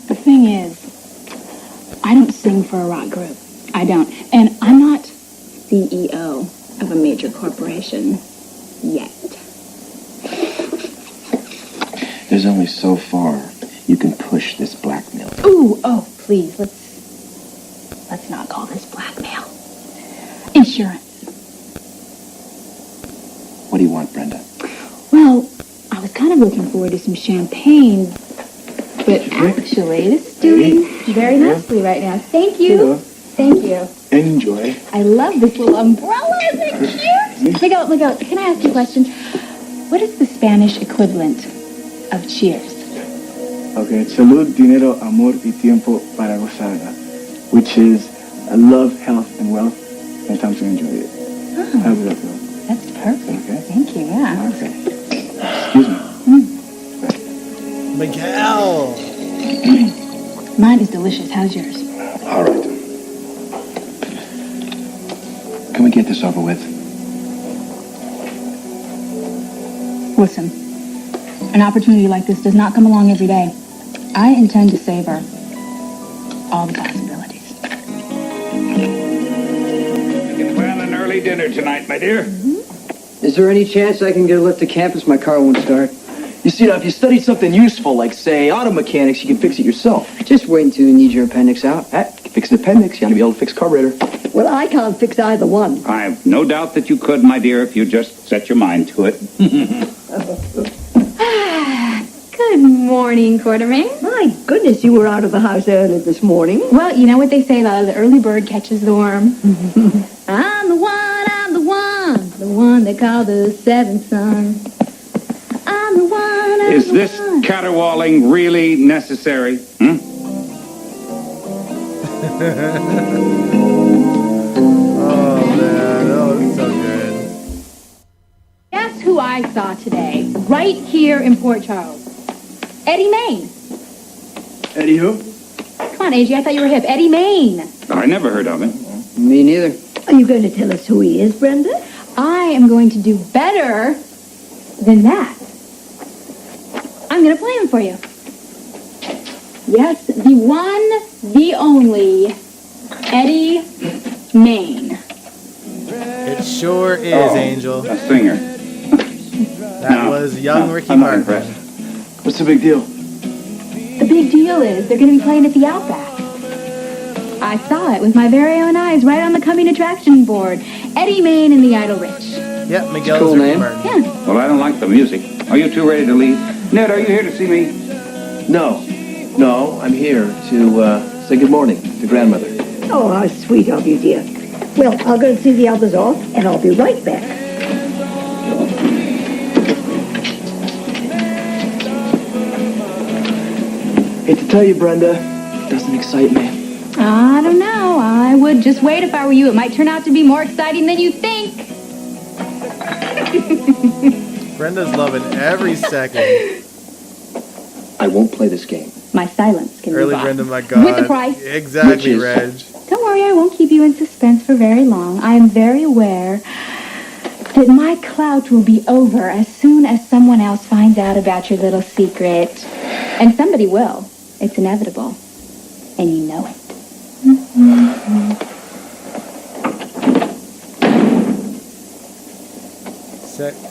The thing is, I don't sing for a rock group. I don't. And I'm not CEO of a major corporation yet. There's only so far you can push this blackmail. Ooh, oh, please, let's not call this blackmail. Insurance. What do you want, Brenda? Well, I was kind of looking forward to some champagne, but actually, this is doing very nicely right now. Thank you. Thank you. Enjoy. I love this little umbrella. Isn't it cute? Miguel, can I ask you a question? What is the Spanish equivalent of cheers? Okay, salud, dinero, amor y tiempo para gozarla, which is love, health, and wealth, and time to enjoy it. Oh, How does that feel? that's perfect. Okay. Thank you, yeah. Okay. Excuse me. Miguel! Mine is delicious. How's yours? All right. Can we get this over with? Listen, an opportunity like this does not come along every day. I intend to savor all the possibilities. You can plan an early dinner tonight, my dear. Is there any chance I can get a lift to campus? My car won't start. You see, now, if you studied something useful, like, say, auto mechanics, you can fix it yourself. Just wait until you need your appendix out. You can fix an appendix, you ought to be able to fix carburetor. Well, I can't fix either one. I've no doubt that you could, my dear, if you just set your mind to it. Good morning, Quartermain. My goodness, you were out of the house early this morning. Well, you know what they say about the early bird catches the worm. I'm the one they call the seventh son. I'm the one. Is this caterwauling really necessary? Oh man, that was so good. Guess who I saw today? Right here in Port Charles. Eddie Maine. Eddie who? Come on, AJ, I thought you were hip. Eddie Maine. I never heard of him. Me neither. Are you going to tell us who he is, Brenda? I am going to do better than that. I'm going to play him for you. Yes, the one, the only, Eddie Maine. It sure is, Angel. A singer. That was young Ricky I'm not Martin. impressed. What's the big deal? The big deal is they're going to be playing at the Outback. I saw it with my very own eyes right on the coming attraction board. Eddie Maine and the Idle Rich. Yep, Miguel's Cool Ricky name. Martin. Yeah. Well, I don't like the music. Are you two ready to leave? Ned, are you here to see me? No, I'm here to say good morning to grandmother. Oh, how sweet of you, dear. Well, I'll go and see the others off, and I'll be right back. Hate to tell you, Brenda, it doesn't excite me. I don't know. I would just wait if I were you. It might turn out to be more exciting than you think. Brenda's loving every second. I won't play this game. My silence can Early be bought. Brenda, my God. With the price. Exactly, Which is- Reg. Don't worry, I won't keep you in suspense for very long. I am very aware that my clout will be over as soon as someone else finds out about your little secret. And somebody will. It's inevitable. And you know it.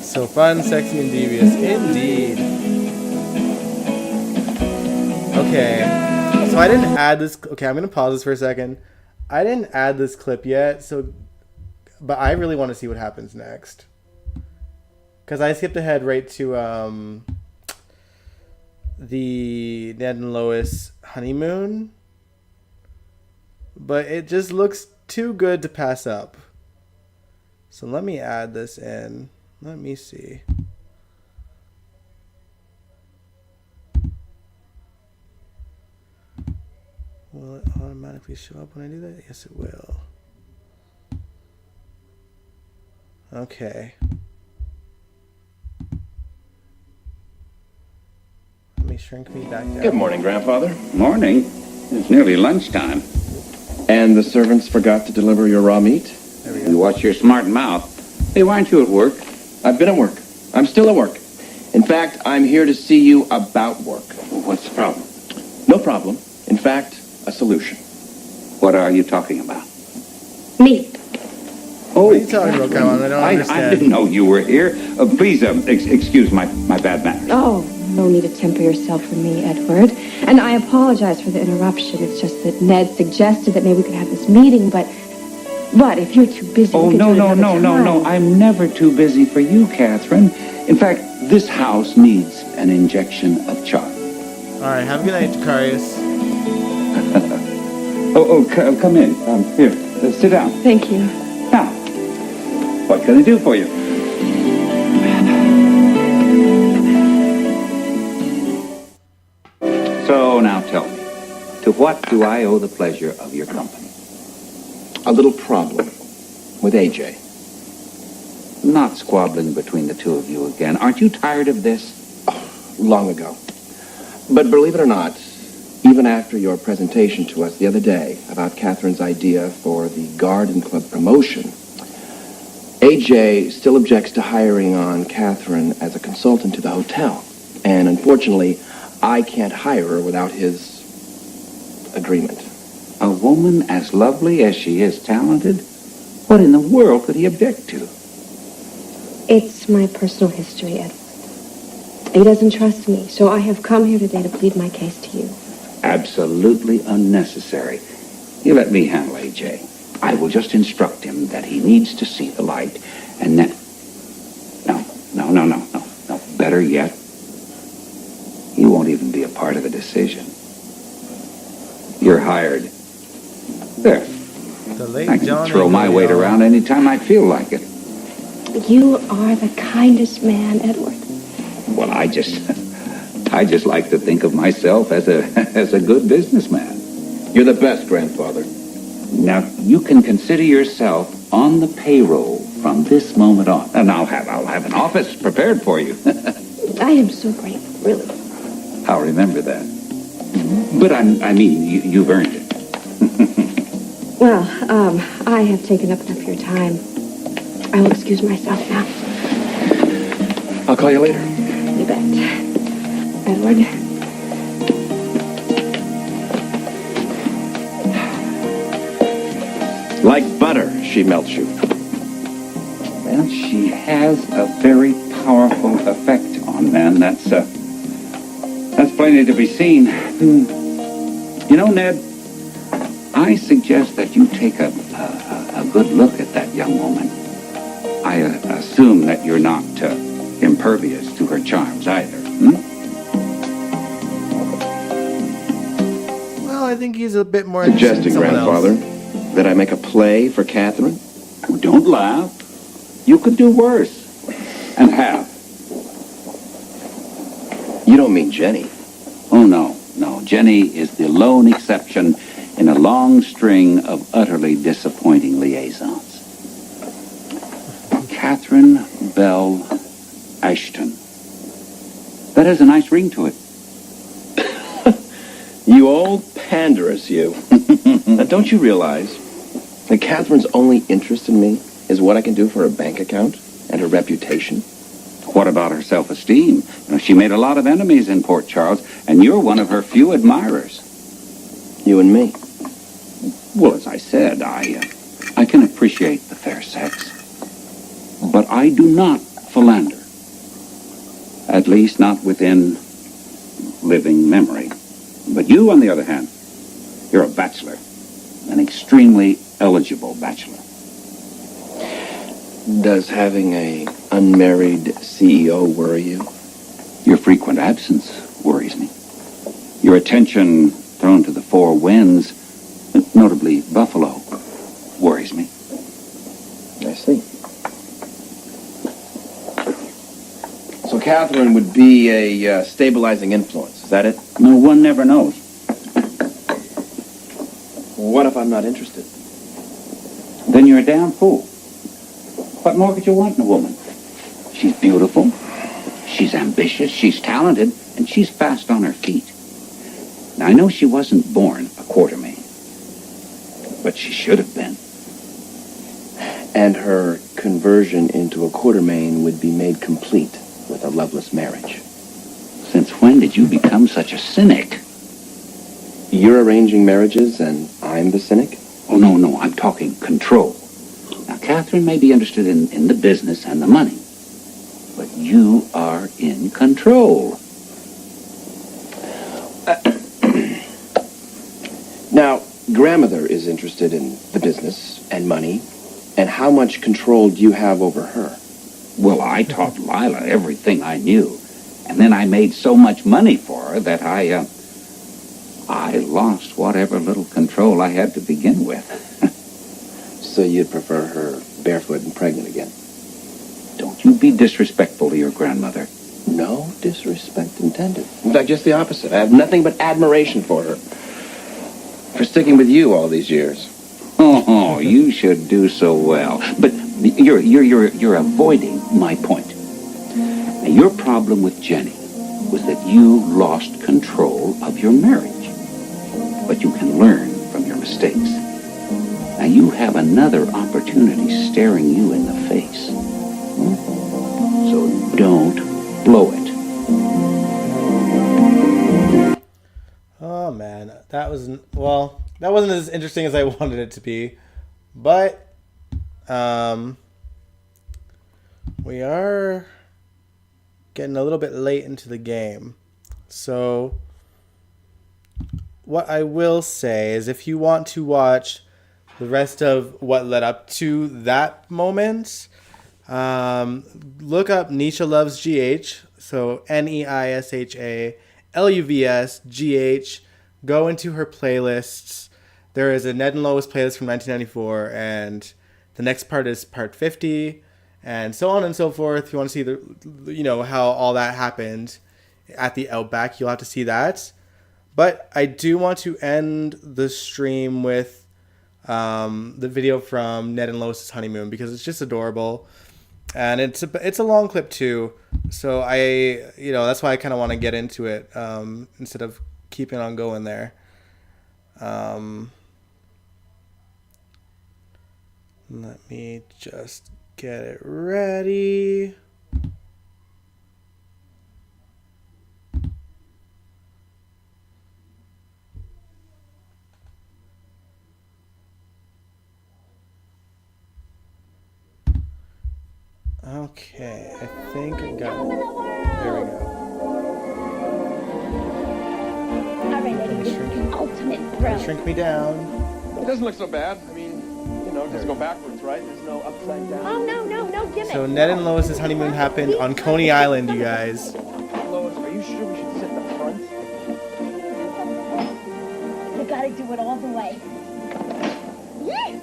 So fun, sexy, and devious. Indeed. Okay. So I didn't add this. Okay, I'm going to pause this for a second. I didn't add this clip yet, but I really want to see what happens next. Because I skipped ahead right to the Ned and Lois honeymoon. But it just looks too good to pass up. So let me add this in. Let me see. Will it automatically show up when I do that? Yes, it will. Okay. Let me shrink me back down. Good morning, Grandfather. Morning. It's nearly lunchtime. And the servants forgot to deliver your raw meat? There we go. You watch your smart mouth. Hey, why aren't you at work? I've been at work. I'm still at work. In fact, I'm here to see you about work. What's the problem? No problem. In fact, a solution. What are you talking about? Me. Oh, What are you talking about, come on? I don't understand. I didn't know you were here. Please, excuse my bad manners. Oh, no need to temper yourself for me, Edward. And I apologize for the interruption. It's just that Ned suggested that maybe we could have this meeting, but if you're too busy, Oh, we could no, do it no, another no, no, no. time. I'm never too busy for you, Catherine. In fact, this house needs an injection of charm. All right, have a good night, Darius. Come in. Here, sit down. Thank you. Now, what can I do for you? So now tell me, to what do I owe the pleasure of your company? A little problem with AJ. Not squabbling between the two of you again. Aren't you tired of this? Long ago. But believe it or not, even after your presentation to us the other day about Catherine's idea for the garden club promotion, AJ still objects to hiring on Catherine as a consultant to the hotel. And unfortunately, I can't hire her without his agreement. A woman as lovely as she is talented? What in the world could he object to? It's my personal history, Edward. He doesn't trust me, so I have come here today to plead my case to you. Absolutely unnecessary. You let me handle AJ. I will just instruct him that he needs to see the light, and that... No. Better yet, he won't even be a part of the decision. You're hired. There. I can throw my weight around anytime I feel like it. You are the kindest man, Edward. Well, I just like to think of myself as a good businessman. You're the best, grandfather. Now, you can consider yourself on the payroll from this moment on. And I'll have an office prepared for you. I am so grateful, really. I'll remember that. But I mean, you've earned it. Well, I have taken up enough of your time. I will excuse myself now. I'll call you later. You bet. Edward. Like butter, she melts you. Well, she has a very powerful effect on men. That's plainly to be seen. You know, Ned, I suggest that you take a good look at that young woman. I assume that you're not impervious to her charms either. Well, I think he's a bit more Suggesting, interested in someone grandfather, else. that I make a play for Catherine? Oh, don't laugh. You could do worse. And have. You don't mean Jenny. Oh, no. Jenny is the lone exception in a long string of utterly disappointing liaisons. Catherine Bell Ashton. That has a nice ring to it. You old panderous, you. Now, don't you realize that Catherine's only interest in me is what I can do for her bank account and her reputation? What about her self-esteem? She made a lot of enemies in Port Charles, and you're one of her few admirers. You and me. Well, as I said, I can appreciate the fair sex. But I do not philander. At least not within living memory. But you, on the other hand, you're a bachelor. An extremely eligible bachelor. Does having a unmarried CEO worry you? Your frequent absence worries me. Your attention thrown to the four winds, notably Buffalo, worries me. I see. So Catherine would be a stabilizing influence, is that it? No, one never knows. What if I'm not interested? Then you're a damn fool. What more could you want in a woman? She's beautiful, she's ambitious, she's talented, and she's fast on her feet. Now, I know she wasn't born a quartermain, but she should have been. And her conversion into a quartermain would be made complete with a loveless marriage. Since when did you become such a cynic? You're arranging marriages and I'm the cynic? Oh, no, I'm talking control. Now, Catherine may be interested in the business and the money, but you are in control. Now, grandmother is interested in the business and money, and how much control do you have over her? Well, I taught Lila everything I knew, and then I made so much money for her that I lost whatever little control I had to begin with. So you'd prefer her barefoot and pregnant again? Don't you be disrespectful to your grandmother. No disrespect intended. In fact, just the opposite. I have nothing but admiration for her. For sticking with you all these years. Oh, you should do so well. But you're avoiding my point. Now, your problem with Jenny was that you lost control of your marriage. But you can learn from your mistakes. Now you have another opportunity staring you in the face. So don't blow it. Oh man, that wasn't as interesting as I wanted it to be, but we are getting a little bit late into the game. So what I will say is, if you want to watch the rest of what led up to that moment, look up Nisha Loves GH. So NEISHALUVS GH. Go into her playlists. There is a Ned and Lois playlist from 1994, and the next part is part 50, and so on and so forth. If you want to see how all that happened at the Outback, you'll have to see that. But I do want to end the stream with the video from Ned and Lois's honeymoon, because it's just adorable, and it's a long clip too. So that's why I kind of want to get into it instead of keeping on going there. Let me just get it ready. Okay, I think I got it. There we go. All right, Eddie, this is the ultimate thrill. Shrink me down. It doesn't look so bad. I mean, it doesn't go backwards, right? There's no upside down. Oh, no gimmick. So Ned and Lois's honeymoon happened on Coney Island, you guys. Lois, are you sure we should sit the front? You gotta do it all the way. Yeah!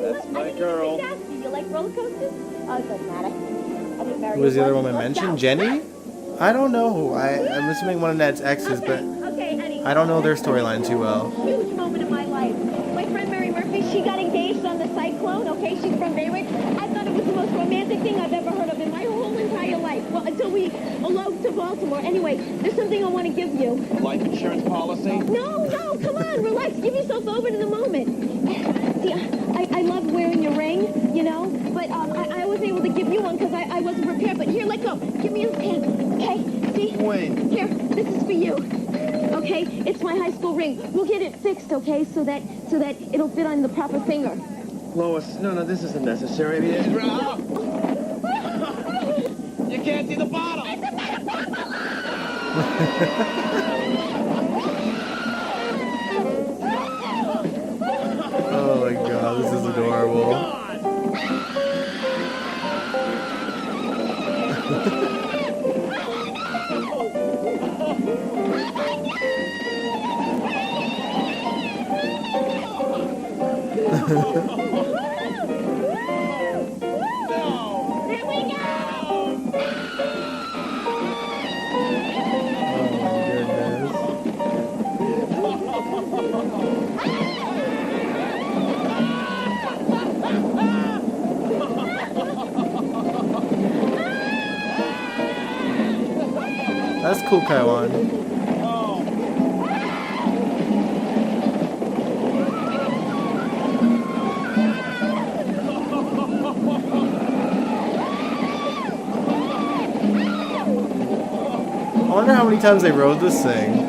That's my girl. Do you like roller coasters? Oh, it doesn't matter. Who was the other woman mentioned? Jenny? I don't know. I'm assuming one of Ned's exes, but I don't know their storyline too well. Huge moment in my life. My friend Mary Murphy, she got engaged on the Cyclone, okay? She's from Bayreuth. I thought it was the most romantic thing I've ever heard of in my whole entire life. Well, until we eloped to Baltimore. Anyway, there's something I want to give you. A life insurance policy? No, come on, relax. Give yourself over to the moment. See, I love wearing your ring, but I was able to give you one because I wasn't prepared. But here, let go. Give me your hand, okay? See? Wait. Here, this is for you. Okay, it's my high school ring. We'll get it fixed, okay, so that it'll fit on the proper finger. Lois, no, this isn't necessary. I mean, you can't see the bottom. Oh my god, this is adorable. That's cool, Kaiwan. I wonder how many times they rode this thing.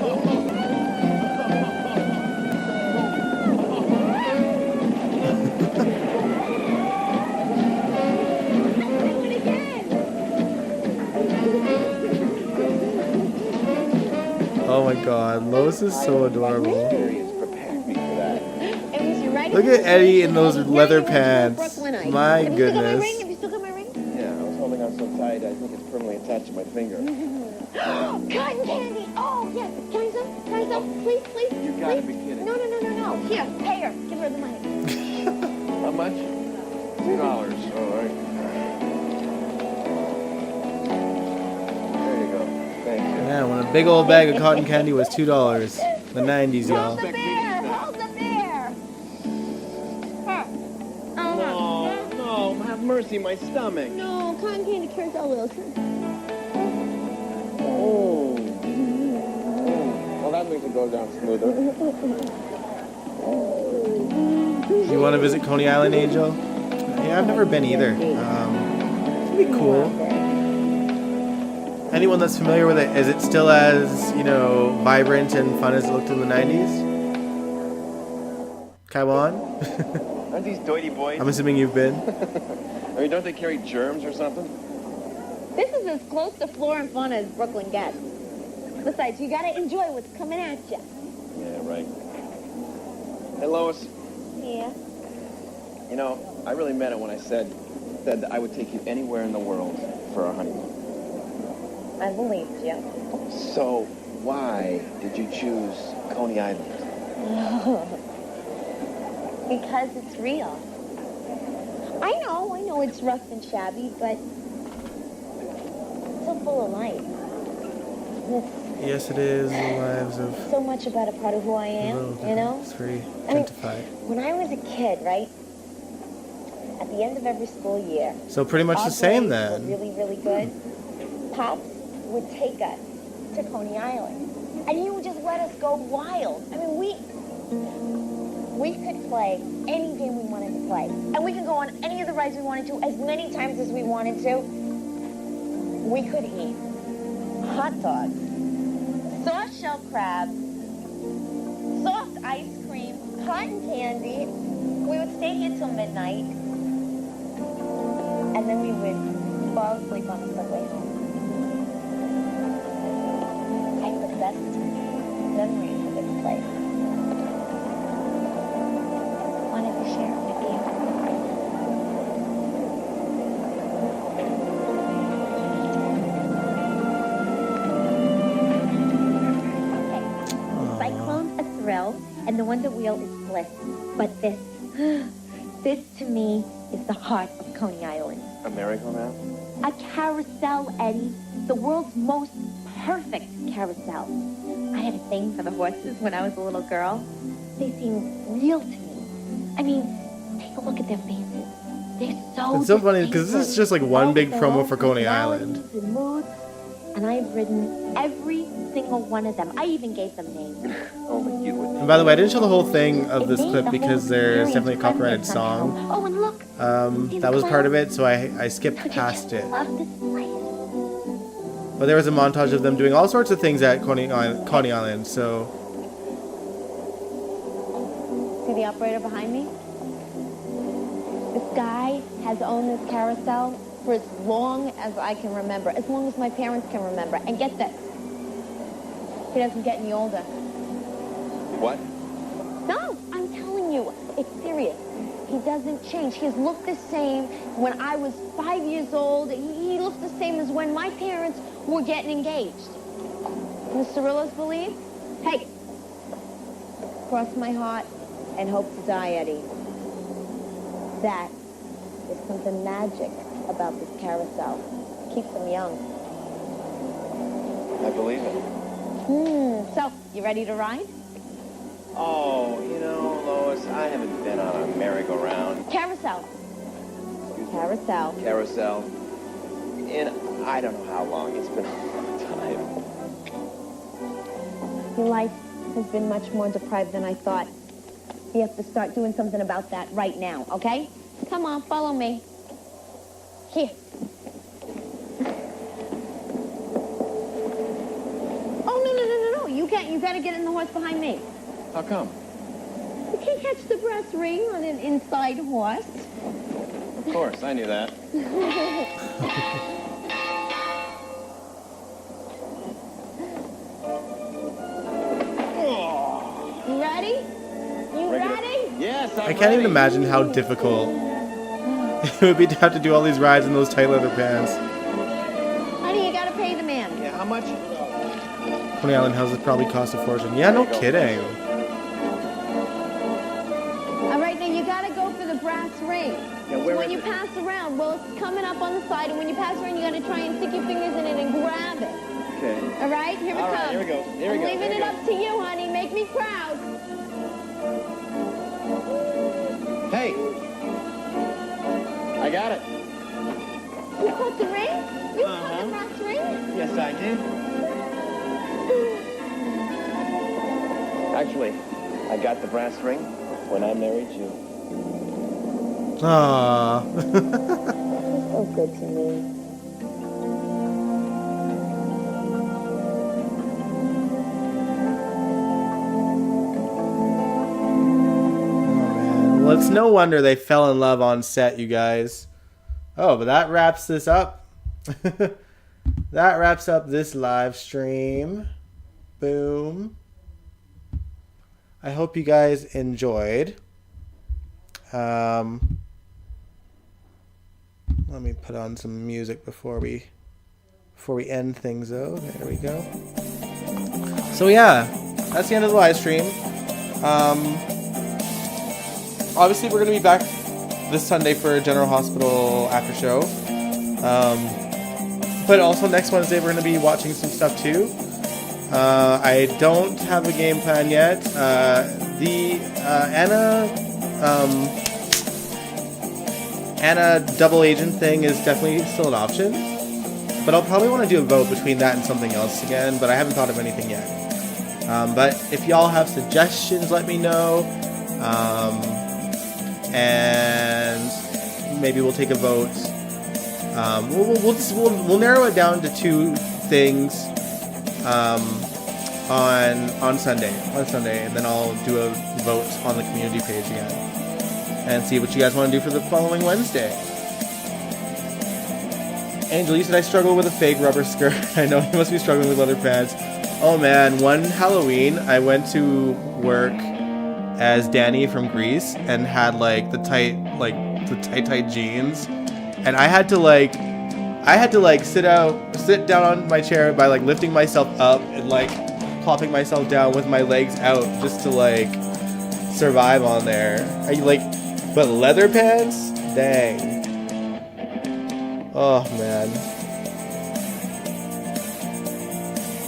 Oh my god, Lois is so adorable. Look at Eddie in those leather pants. My goodness. Have you still got my ring? Yeah, I was holding on so tight, I think it's permanently attached to my finger. Cotton candy! Oh, yes. Can I some? Please? You gotta be kidding. No. Here, pay her. Give her the money. How much? $2. All right. There you go. Thank you. Yeah, when a big old bag of cotton candy was $2. The 90s, y'all. Hold the bear! Her. No, have mercy, my stomach. No, cotton candy cures all those. go down smoother. Do you want to visit Coney Island, Angel? Yeah, I've never been either. It'd be cool. Anyone that's familiar with it, is it still as, vibrant and fun as it looked in the 90s? Kaiwan? Aren't these doity boys? I'm assuming you've been. I mean, don't they carry germs or something? This is as close to flora and fauna as Brooklyn gets. Besides, you gotta enjoy what's coming at you. Yeah, right. Hey, Lois. Yeah. You know, I really meant it when I said that I would take you anywhere in the world for our honeymoon. I believed you. So, why did you choose Coney Island? Because it's real. I know it's rough and shabby, but it's so full of life. Yes, it is. The lives of... So much about a part of who I am, It's very gentrified. When I was a kid, right? At the end of every school year. So pretty much the same then. Really, really good. Pops would take us to Coney Island. And he would just let us go wild. I mean, we could play any game we wanted to play. And we could go on any of the rides we wanted to as many times as we wanted to. We could eat hot dogs, soft shell crabs, soft ice cream, cotton candy. We would stay here till midnight. And then we would fall asleep on the subway home. I have the best memories of this place. Wanted to share it with you. Okay. Cyclone's a thrill, and the Wonder Wheel is bliss. But this to me is the heart of Coney Island. A merry-go-round? A carousel, Eddie. The world's most perfect carousel. I had a thing for the horses when I was a little girl. They seem real to me. I mean, take a look at their faces. They're so It's so funny because distinct. this is just like one big Their promo own for Coney personalities Island. and moods, and I've ridden every single one of them. I even gave them names. Only you would. And by the way, I didn't show the whole thing of this clip because there's definitely a copyrighted song. Oh, and look. That was part of it, so I skipped past it. Love this place. But there was a montage of them doing all sorts of things at Coney Island, so... See the operator behind me? This guy has owned this carousel for as long as I can remember, as long as my parents can remember. And get this, he doesn't get any older. What? No, I'm telling you, it's serious. He doesn't change. He's looked the same when I was 5 years old. He looks the same as when my parents were getting engaged. And the Cirillos believe? Hey, cross my heart and hope to die, Eddie. That is something magic about this carousel. Keeps them young. I believe it. So, you ready to ride? Oh, Lois, I haven't been on a merry-go-round. Carousel. Carousel. Carousel. In I don't know how long. It's been a long time. Your life has been much more deprived than I thought. You have to start doing something about that right now, okay? Come on, follow me. Here. Oh, no. You can't. You gotta get in the horse behind me. How come? You can't catch the brass ring on an inside horse. Of course, I knew that. You ready? You ready? Yes, I can't even imagine how difficult it would be to have to do all these rides in those tight leather pants. Honey, you gotta pay the man. Yeah, how much? Coney Island houses probably cost a fortune. Yeah, no kidding. All right, now you gotta go for the brass ring. Yeah, where when is you it? pass around, well, it's coming up on the side, and when you pass around, you gotta try and stick your fingers in it and grab it. Okay. All right, here it All comes. right, here we go. Here we I'm go. leaving Here it we up to you, honey. Make me proud. Hey! I got it. You caught the ring? You caught the brass ring? Yes, I did. Actually, I got the brass ring when I married you. Aww. You're so good to me. Well, it's no wonder they fell in love on set, you guys. Oh, but that wraps this up. That wraps up this live stream. Boom. I hope you guys enjoyed. Let me put on some music before we end things though. There we go. So yeah, that's the end of the live stream. Obviously we're gonna be back this Sunday for General Hospital after show. But also next Wednesday we're gonna be watching some stuff too. I don't have a game plan yet. The Anna double agent thing is definitely still an option, but I'll probably want to do a vote between that and something else again, but I haven't thought of anything yet. But if y'all have suggestions, let me know, and maybe we'll take a vote. We'll narrow it down to 2 things on Sunday, and then I'll do a vote on the community page again and see what you guys want to do for the following Wednesday. Angel, you said I struggle with a fake rubber skirt. I know you must be struggling with leather pants. Oh man, one Halloween I went to work as Danny from Grease and had like the tight jeans, and I had to sit down on my chair by like lifting myself up and like plopping myself down with my legs out just to like survive on there. Are you like, but leather pants? Dang. Oh man.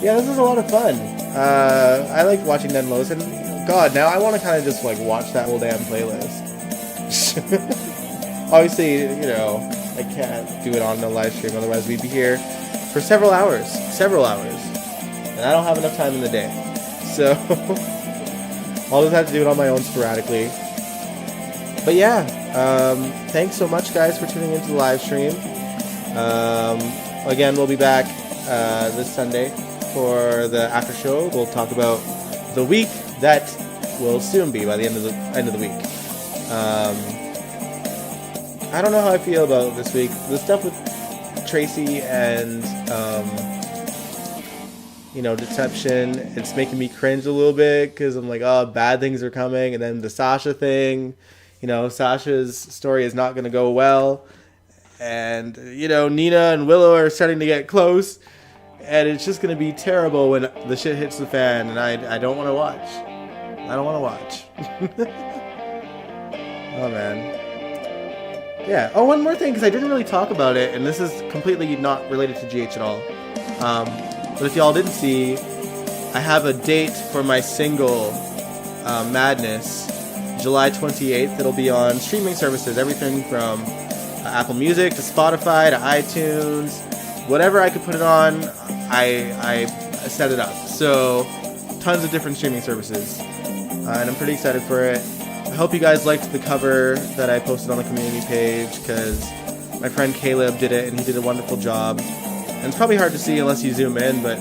Yeah, this is a lot of fun. I like watching Ned Lowe's, and God, now I want to kind of just like watch that whole damn playlist. Obviously, you know, I can't do it on the live stream, otherwise we'd be here for several hours, and I don't have enough time in the day, so I'll just have to do it on my own sporadically. But yeah, thanks so much guys for tuning into the live stream. Again, we'll be back this Sunday for the after show. We'll talk about the week that will soon be by the end of the week. I don't know how I feel about this week. The stuff with Tracy and Deception, it's making me cringe a little bit because I'm like, oh, bad things are coming. And then the Sasha thing, Sasha's story is not going to go well. And, Nina and Willow are starting to get close. And it's just going to be terrible when the shit hits the fan. And I don't want to watch. I don't want to watch. Oh, man. Yeah. Oh, one more thing, because I didn't really talk about it. And this is completely not related to GH at all. But if y'all didn't see, I have a date for my single, Madness, July 28th. It'll be on streaming services, everything from Apple Music to Spotify to iTunes. Whatever I could put it on, I set it up. So, tons of different streaming services. And I'm pretty excited for it. I hope you guys liked the cover that I posted on the community page, because my friend Caleb did it and he did a wonderful job. And it's probably hard to see unless you zoom in, but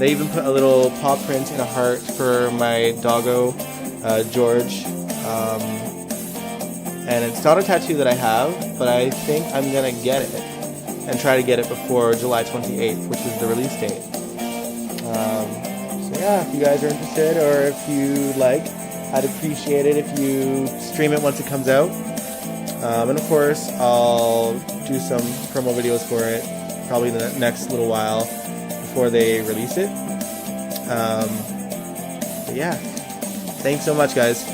they even put a little paw print and a heart for my doggo, George. And it's not a tattoo that I have, but I think I'm going to get it and try to get it before July 28th, which is the release date. So yeah, if you guys are interested, or if you like, I'd appreciate it if you stream it once it comes out. And of course, I'll do some promo videos for it, probably in the next little while before they release it. But yeah, thanks so much, guys.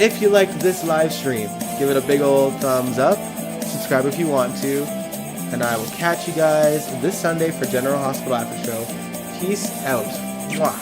If you liked this live stream, give it a big old thumbs up, subscribe if you want to, and I will catch you guys this Sunday for General Hospital After Show. Peace out. Mwah.